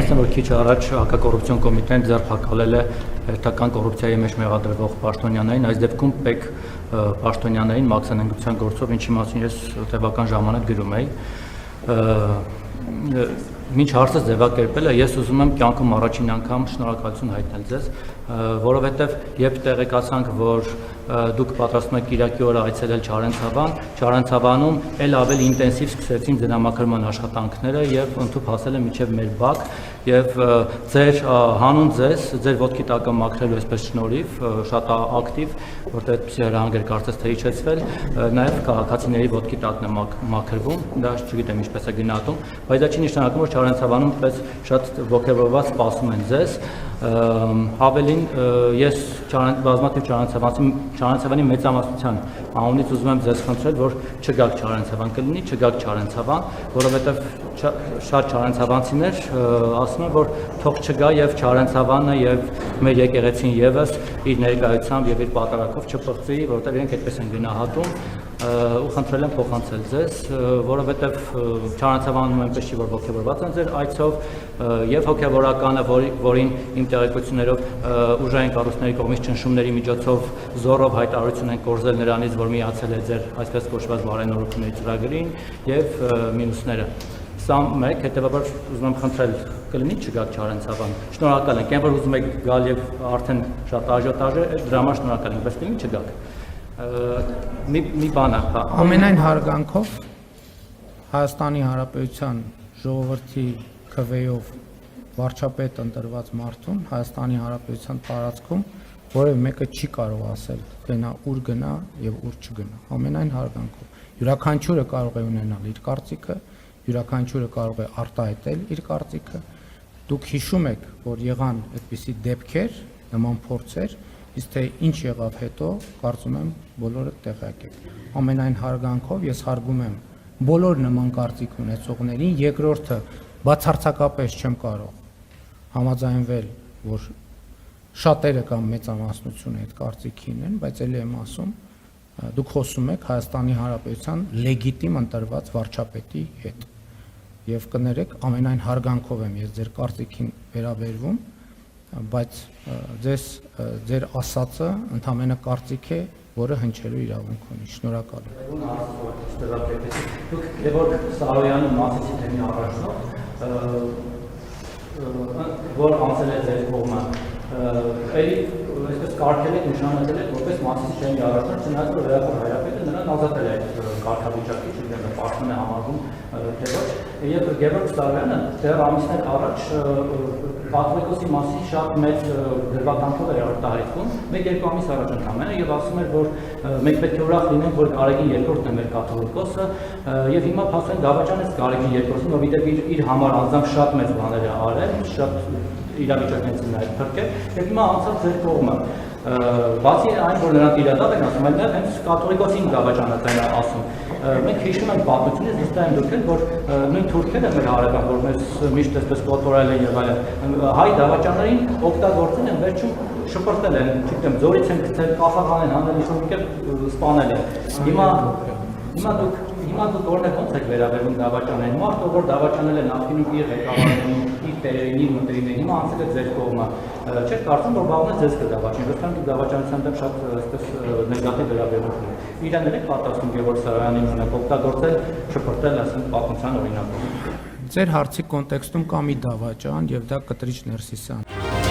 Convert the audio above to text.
ասեմ, որ քիչ առաջ հակակոռուպցիոն կոմիտեն ձեռնարկել է հերթական կոռուպցիայի մեջ մեղադրվող պաշտոնյաներին, այս դեպքում Պեկ պաշտոնյաներին մաքսանենգության գործով, ինչի մասին ես տևական ժամանակ գրում էի։ Մինչ հարցը ձևակերպելը ես ուզում եմ կյանքում առաջին անգամ շնորհակալություն հայտնել ձեզ, որովհետև երբ տեղեկացանք, որ դուք պատրաստում եք Կիրակի օրը այցելել Չարենցավանում էլ ավելի ինտենսիվ սկսեցին ձնամաքրման աշխատանքները եւ ընդհանուր հասել է մինչեւ մեր բակ եւ ձեր հանուն ձեզ ձեր ոտքի տակը մաքրելու այսպես շնորհիվ շատ ակտիվ, որտեղ այդպիսի հրահանգեր կարծես թե իջեցվել, նաեւ քաղաքացիների ոտքի տակն է մաքրվում, դա չգիտեմ ինչպես է գնահատում, բայց դա չի նշանակում, որ Չարենցավանում պես շատ ողջավորված սպասում են ձեզ, հավելին ես բազմաթիվ Չարենցավանի մեծամասնության անունից ուզում եմ ձեզ խնդրել, որ չգաք Չարենցավան, կլինի չգաք Չարենցավան, որովհետև շատ չարենցավանցիներ ասում են, որ թող չգա եւ Չարենցավանը եւ մեր եկեղեցին եւս իր ներկայությամբ եւ իր պատարակով չփոխվի, որովհետեւ իրենք այդպես են գնահատում ու խնդրել եմ փոխանցել ձեզ, որովհետև Չարենցավանում այնպես չի, որ ողջավորված են ձեր այցով եւ հոգեվորականը, որին իմ տեղեկություններով ուժային կառույցների կողմից ճնշումների միջոցով զորով հայտարարություն են կորզել նրանից, որ միացել է ձեր այսպես կոչված բարենորությունների ծրագրին եւ մյուսները։ Սա մեկ, հետեւաբար ուզում եմ խնդրել կլինի չգաք Չարենցավան։ Շնորհակալ ենք, այն որ ուզում եք գալ եւ արդեն շատ աժիոտաժ է, դրա համար շնորհակալ ենք, բայց կլինի չգաք։ Մի բան է, հա։ Ամենայն հարգանքով Հայաստանի Հանրապետության ժողովրդի քվեով վարչապետ ընտրված մարդուն Հայաստանի Հանրապետության տարածքում որևէ մեկը չի կարող ասել գնա ուր գնա եւ ուր չգնա։ Ամենայն հարգանքով յուրաքանչյուրը կարող է ունենալ իր կարծիքը, յուրաքանչյուրը կարող է արտահայտել իր կարծիքը։ Դուք հիշում եք, որ եղան այդպիսի դեպքեր, նման փորձեր, իսկ թե ինչ եղավ հետո, կարծում եմ բոլորը տեղյակ եք։ Ամենայն հարգանքով ես հարգում եմ բոլոր նման կարծիք ունեցողներին, երկրորդը բացարձակապես չեմ կարող համաձայնվել, որ շատերը կամ մեծամասնությունը այդ կարծիքին են, բայց ելի եմ ասում, դուք խոսում եք Հայաստանի Հանրապետության լեգիտիմ ընտրված վարչապետի հետ եւ կներեք ամենայն հարգանքով եմ ես ձեր կարծիքին վերաբերվում, բայց ձեր ասածը ընդհանրապես կարծիք է, որը հնչելու իրավունք ունի։ Շնորհակալ եմ։ Դուք Գևորգ Սարոյանը մասից թեմի առաջնորդ, որ անցել է ձեր կողմը, էլի այսպես կարգել եք, նշանակել եք, որպես մասից թեմի առաջնորդ, չնայած որ Լեոպոլդ Հայրապետը նրան ազատել է այդ կարգավիճակից, չգիտեմ, պաշտպան է համարվում, թե ոչ, եւ Գևորգ Սարոյանը դեռ ամիսներ առաջ Կաթողիկոսի մասին շատ մեծ դրվագանքով էր արտահայտվում, 1-2 ամիս առաջ ընդամենը եւ ասում էր, որ մենք պետք է ուրախ լինենք, որ Գարեգին երկրորդն է մեր կաթողիկոսը եւ հիմա փաստորեն դավաճանեց Գարեգին երկրորդին, ով իդեպ իր համար անձամբ շատ մեծ բաներ է արել, շատ իրավիճակներից նաև փրկել եւ հիմա անցած ձեր կողմը բացի այն, որ նրանք իրադարձ են ասում, այլ նաև հենց կաթողիկոսին դավաճանած են ասում։ Մենք հիշում ենք պատմությունից, ըստ այն դուք եք, որ նույն թուրքերը մեր հարևան, որ մեզ միշտ այսպես կոտորել են եւ այլն, հայ դավաճաններին օգտագործել են, վերջում շպրտել են, չգիտեմ, ձորից են գցել, կախաղան են հանել, ինչ-որ մի կերպ սպանել են։ Հիմա դուք օրինակ ոնց եք վերաբերվում դավաճաններին, մարդը որ դավաճանել է նախկինում իր ղեկավարներին, իր տերերին, իր մտերիմներին, հիմա անցել է ձեր կողմը, չեք կարծում, որ վաղն է ձեզ կդավաճանի, որովհետեւ դուք դավաճանության դեմ շատ այսպես նեգատիվ վերաբերմունք ունեք։ Իրան եք պատասխանում Գևորգ Սարոյանին ունեք օգտագործել, շփոթել, ասենք, պատմության օրինակով։ Ձեր հարցի կոնտեքստում կա մի դավաճան եւ դա Կտրիչ Ներսիսյան։